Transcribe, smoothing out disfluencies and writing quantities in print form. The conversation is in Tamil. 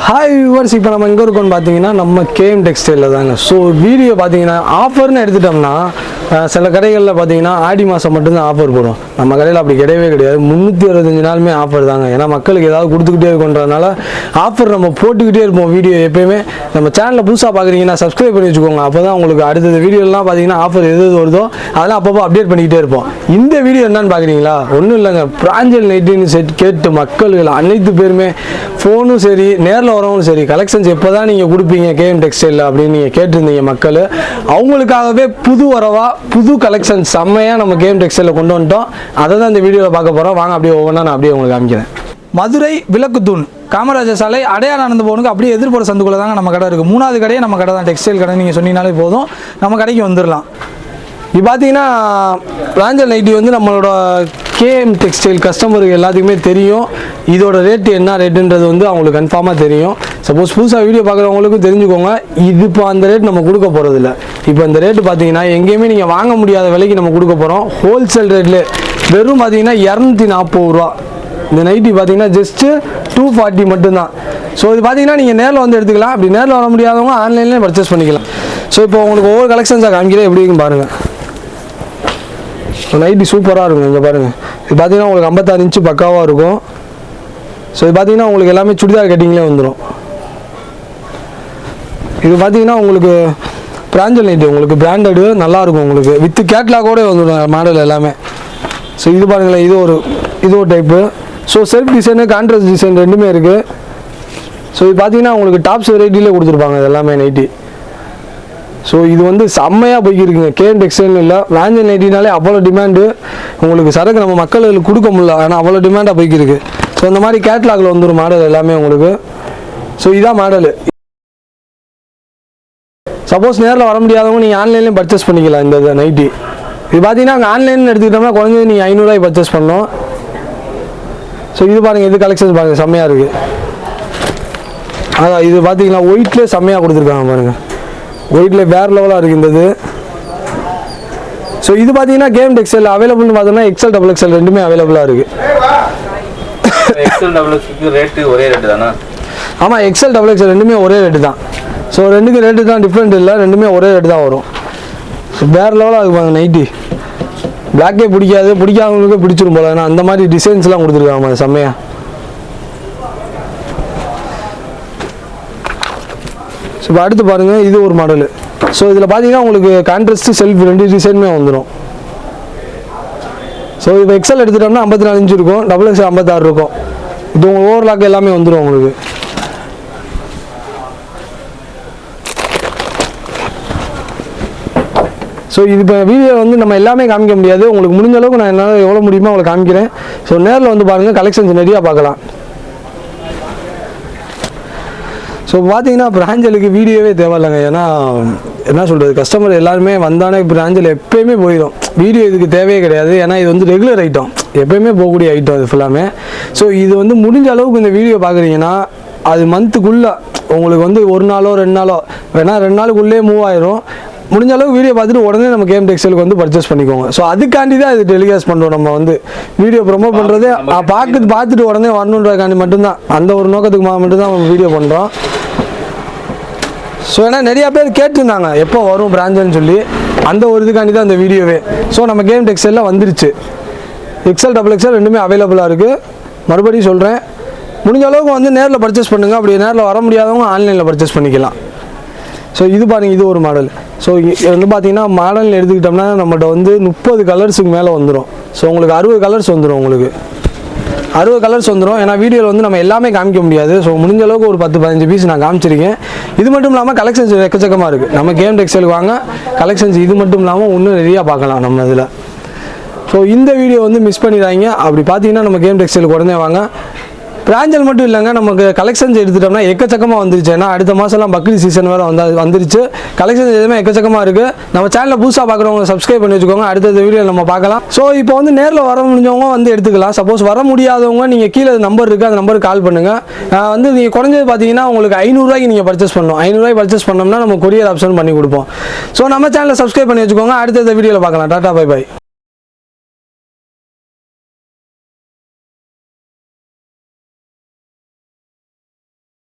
ஹாய் வியூவர்ஸ், இப்போ நம்ம எங்கே இருக்கோம்னு பார்த்தீங்கன்னா நம்ம கேஎம் டெக்ஸ்டைலில் தாங்க. ஸோ வீடியோ பார்த்தீங்கன்னா ஆஃபர்னு எடுத்துட்டோம்னா சில கடைகளில் பார்த்தீங்கன்னா ஆடி மாதம் மட்டும்தான் ஆஃபர் போடும். நம்ம கடையில் அப்படி கிடையவே கிடையாது. 365 நாளுமே ஆஃபர் தாங்க. ஏன்னா மக்களுக்கு ஏதாவது கொடுத்துக்கிட்டே இருக்கோன்றதுனால ஆஃபர் நம்ம போட்டுக்கிட்டே இருப்போம். வீடியோ எப்போயுமே நம்ம சேனலில் புதுசாக பார்க்குறீங்கன்னா சப்ஸ்கிரைப் பண்ணி வச்சுக்கோங்க. அப்போ தான் உங்களுக்கு அடுத்தது வீடியோலாம் பார்த்தீங்கன்னா ஆஃபர் எது வருதோ அதெல்லாம் அப்பப்போ அப்டேட் பண்ணிக்கிட்டே இருப்போம். இந்த வீடியோ என்னன்னு பார்க்குறீங்களா? ஒன்றும் இல்லைங்க, பிராஞ்சல் நைட்டின்னு செட் கேட்டு மக்கள்கள் அனைத்து பேருமே ஃபோனும் சரி நேரில் வரவங்களும் சரி கலெக்ஷன்ஸ் எப்போ தான் நீங்கள் கொடுப்பீங்க கேஎம் டெக்ஸ்டைலில் அப்படின்னு நீங்கள் கேட்டிருந்தீங்க மக்கள். அவங்களுக்காகவே புது வரவா புது கலெக்ஷன் செம்மையாக நம்ம கேஎம் டெக்ஸ்டைலில் கொண்டு வந்துட்டோம். அதை தான் இந்த வீடியோவில் பார்க்க போகிறோம். வாங்க அப்படியே ஒவ்வொன்றா நான் அப்படியே உங்களுக்கு காமிக்கிறேன். மதுரை விளக்குத்தூண் காமராஜர் சாலை அடையாள போனுக்கு அப்படியே எதிர்ப்புற சந்துக்குள்ள தாங்க நம்ம கடை இருக்குது. 3வது கடையே நம்ம கடை தான், டெக்ஸ்டைல் கடை. நீங்கள் சொன்னீங்கனாலே போதும், நம்ம கடைக்கு வந்துடலாம். இப்போ பார்த்தீங்கன்னா பிராஞ்சல் நைட்டி வந்து நம்மளோட கேஎம் டெக்ஸ்டைல் கஸ்டமருக்கு எல்லாத்துக்குமே தெரியும். இதோட ரேட்டு என்ன ரேட்டுன்றது வந்து அவங்களுக்கு கன்ஃபார்மாக தெரியும். சப்போஸ் புதுசாக வீடியோ பார்க்குறவங்களுக்கும் தெரிஞ்சுக்கோங்க. இது இப்போ அந்த ரேட் நம்ம கொடுக்க போகிறதில்ல. இப்போ இந்த ரேட்டு பார்த்தீங்கன்னா எங்கேயுமே நீங்கள் வாங்க முடியாத விலைக்கு நம்ம கொடுக்க போகிறோம். ஹோல்சேல் ரேட்லேயே வெறும் பார்த்தீங்கன்னா 240 ரூபா. இந்த நைட்டி பார்த்தீங்கன்னா ஜஸ்ட்டு 240 மட்டும்தான். ஸோ இது பார்த்தீங்கன்னா நீங்கள் நேரில் வந்து எடுத்துக்கலாம். அப்படி நேரில் வர முடியாதவங்க ஆன்லைன்லேயே பர்ச்சேஸ் பண்ணிக்கலாம். ஸோ இப்போ உங்களுக்கு ஒவ்வொரு கலெக்ஷன்ஸாக காமிக்கிறேன், எப்படி இருக்குன்னு பாருங்கள். நைட்டி சூப்பராக இருக்கும். இங்கே பாருங்கள், இது பார்த்தீங்கன்னா உங்களுக்கு 56 இன்ச்சு பக்காவாக இருக்கும். ஸோ இது பார்த்தீங்கன்னா உங்களுக்கு எல்லாமே சுடிதார் கட்டிங்லேயே வந்துடும். இது பார்த்தீங்கன்னா உங்களுக்கு பிராஞ்சல் நைட்டி, உங்களுக்கு பிராண்டடு நல்லாயிருக்கும். உங்களுக்கு வித்து கேட்லாகோட வந்துடும் மாடல் எல்லாமே. ஸோ இது பாருங்களேன், இது ஒரு type. So self design contrast design ரெண்டுமே இருக்குது. ஸோ இது பார்த்தீங்கன்னா உங்களுக்கு டாப்ஸ் வெரைட்டிலே கொடுத்துருப்பாங்க இது எல்லாமே நைட்டி. ஸோ இது வந்து செம்மையாக போய்க்கிருக்குங்க. கேஎம் டெக்ஸ்டைல்னு இல்லை, பிராஞ்சல் நைட்டினாலே அவ்வளோ டிமாண்டு. உங்களுக்கு சரக்கு நம்ம மக்களுக்கு கொடுக்க முடியல, ஆனால் அவ்வளோ டிமாண்டாக போய்க்கிருக்கு. ஸோ இந்த மாதிரி கேட்லாகில் வந்துடும் மாடல் எல்லாமே உங்களுக்கு. ஸோ இதான் மாடலு. சப்போஸ் நேரில் வர முடியாதவங்க நீங்கள் ஆன்லைன்லேயும் பர்ச்சேஸ் பண்ணிக்கலாம். இந்த நைட்டி இது பார்த்தீங்கன்னா அங்கே ஆன்லைன் எடுத்துக்கிட்டோம்னா குறைஞ்சது நீங்கள் 500 ரூபாய்க்கு பர்ச்சேஸ் பண்ணணும். ஸோ இது பாருங்கள், இது கலெக்ஷன்ஸ் பாருங்கள், செம்மையாக இருக்குது. அதான் இது பார்த்தீங்கன்னா ஒயிட்லேயே செம்மையாக கொடுத்துருக்காங்க பாருங்கள். ஒயிட்டில் வேறு லெவலாக இருக்குது இந்த. ஸோ இது பார்த்தீங்கன்னா கேஎம் டெக்ஸ்டைல் அவைலபிள்னு பார்த்தோம்னா XL XXL ரெண்டுமே அவைலபிளாக இருக்குது. XL XXL ரேட்டு ஒரே ரேட்டு தானா? ஆமாம், XL XXL ரெண்டுமே ஒரே ரேட்டு தான். ஸோ ரெண்டுக்கு ரேட்டு தான் டிஃப்ரெண்ட் இல்லை, ரெண்டுமே ஒரே ரேட்டு தான் வரும். ஸோ வேறு லெவலாக இருக்குப்பாங்க நைட்டி. பிளாக்கே பிடிக்காதவங்களுக்கு பிடிச்சிரும் போல, ஏன்னா அந்த மாதிரி டிசைன்ஸ்லாம் கொடுத்துருக்காங்க செம்மையாக. ஸோ இப்போ அடுத்து பாருங்கள், இது ஒரு மாடலு. ஸோ இதில் பார்த்தீங்கன்னா உங்களுக்கு கான்ட்ராஸ்ட் செல்ஃப் ரெண்டு டிசைனுமே வந்துடும். ஸோ இப்போ XL எடுத்துட்டோம்னா 54 இன்ச்சு இருக்கும், XXL 56 இருக்கும். இது உங்களுக்கு ஓவர்லாக் எல்லாமே வந்துடும் உங்களுக்கு. ஸோ இது இப்போ வீடியோ வந்து நம்ம எல்லாமே காமிக்க முடியாது. உங்களுக்கு முடிஞ்ச அளவுக்கு நான் என்னால் எவ்வளோ முடியுமோ அவங்களை காமிக்கிறேன். ஸோ நேரில் வந்து பாருங்கள், கலெக்ஷன்ஸ் நிறையா பார்க்கலாம். ஸோ பார்த்தீங்கன்னா பிராஞ்சலுக்கு வீடியோவே தேவையில்லைங்க. ஏன்னா என்ன சொல்கிறது, கஸ்டமர் எல்லாருமே வந்தானே பிராஞ்சல் எப்போயுமே போயிடும். வீடியோ இதுக்கு தேவையே கிடையாது. ஏன்னா இது வந்து ரெகுலர் ஐட்டம், எப்போயுமே போகக்கூடிய ஐட்டம் இது ஃபுல்லாமே. ஸோ இது வந்து முடிஞ்ச அளவுக்கு இந்த வீடியோ பார்க்குறீங்கன்னா அது மந்த்துக்குள்ளே உங்களுக்கு வந்து 1 நாளோ 2 நாளோ வேணால் 2 நாளுக்குள்ளே மூவ் ஆயிரும். முடிஞ்ச அளவுக்கு வீடியோ பார்த்துட்டு உடனே நம்ம கேஎம் டெக்ஸ்டைலுக்கு வந்து பர்ச்சேஸ் பண்ணிக்கோங்க. ஸோ அதுக்காண்டி தான் இது டெலிகாஸ்ட் பண்ணுறோம். நம்ம வந்து வீடியோ ப்ரொமோட் பண்ணுறது பார்த்துட்டு உடனே வரணுன்றதுக்காண்டி மட்டும்தான், அந்த ஒரு நோக்கத்துக்கு மட்டும்தான் நம்ம வீடியோ பண்ணுறோம். ஸோ ஏன்னா நிறையா பேர் கேட்டுருந்தாங்க எப்போ வரும் பிராஞ்சல்னு சொல்லி, அந்த ஒரு இதுக்காண்டி தான் இந்த வீடியோவே. ஸோ நம்ம கேஎம் டெக்ஸ்டைலில் வந்துருச்சு. XL XXL ரெண்டுமே அவைலபிளாக இருக்குது. மறுபடியும் சொல்கிறேன், முடிஞ்ச அளவுக்கு வந்து நேரில் பர்ச்சேஸ் பண்ணுங்கள். அப்படி நேரில் வர முடியாதவங்க ஆன்லைனில் பர்ச்சேஸ் பண்ணிக்கலாம். ஸோ இது பாருங்கள், இது ஒரு மாடல். ஸோ இது வந்து பார்த்தீங்கன்னா மாடல் எடுத்துக்கிட்டோம்னா நம்மகிட்ட வந்து 30 கலர்ஸுக்கு மேலே வந்துடும். ஸோ உங்களுக்கு 60 கலர்ஸ் வந்துடும். உங்களுக்கு 60 கலர்ஸ் வந்துடும். ஏன்னா வீடியோவில் வந்து நம்ம எல்லாமே காமிக்க முடியாது. ஸோ முடிஞ்ச அளவுக்கு ஒரு 10-15 பீஸ் நான் காமிச்சிருக்கேன். இது மட்டும் இல்லாமல் கலெக்ஷன்ஸ் எக்கச்சக்கமாக இருக்குது. நம்ம கேஎம் டெக்ஸ்டைலுக்கு வாங்க, கலெக்ஷன்ஸ் இது மட்டும் இல்லாமல் இன்னும் நிறையா பார்க்கலாம் நம்ம இதில். ஸோ இந்த வீடியோ வந்து மிஸ் பண்ணிடாதீங்க. அப்படி பார்த்தீங்கன்னா நம்ம கேஎம் டெக்ஸ்டைலுக்கு உடனே வாங்க. பிராஞ்சல் மட்டும் இல்லைங்க, நமக்கு கலெக்ஷன்ஸ் எடுத்துட்டோம்னா எக்கச்சக்கமாக வந்துருச்சு. ஏன்னா அடுத்த மாதம்லாம் பக்ரீத் சீசன் வேறு வந்துருச்சு. கலெக்ஷன்ஸ் எதுவுமே எக்கச்சக்கமாக இருக்குது. நம்ம சேனலில் புதுசாக பார்க்குறவங்க சப்ஸ்கிரைப் பண்ணி வச்சுக்கோங்க. அடுத்த வீடியோவில் நம்ம பார்க்கலாம். ஸோ இப்போ வந்து நேரில் வர முடிஞ்சவங்க வந்து எடுத்துக்கலாம். சப்போஸ் வர முடியாதவங்க நீங்கள் கீழே நம்பர் இருக்குது, அந்த நம்பருக்கு கால் பண்ணுங்கள். வந்து நீங்கள் குறைஞ்சது பார்த்தீங்கன்னா உங்களுக்கு 500 ரூபாய்க்கு நீங்கள் பர்ச்சேஸ் பண்ணணும். 500 ரூபாய்க்கு பர்ச்சேஸ் பண்ணோம்னா நம்ம கொரியர் ஆப்ஷன் பண்ணி கொடுப்போம். ஸோ நம்ம சேனலில் சப்ஸ்கிரைப் பண்ணி வச்சுக்கோங்க. அடுத்த வீடியோவில் பார்க்கலாம். Tata, bye by.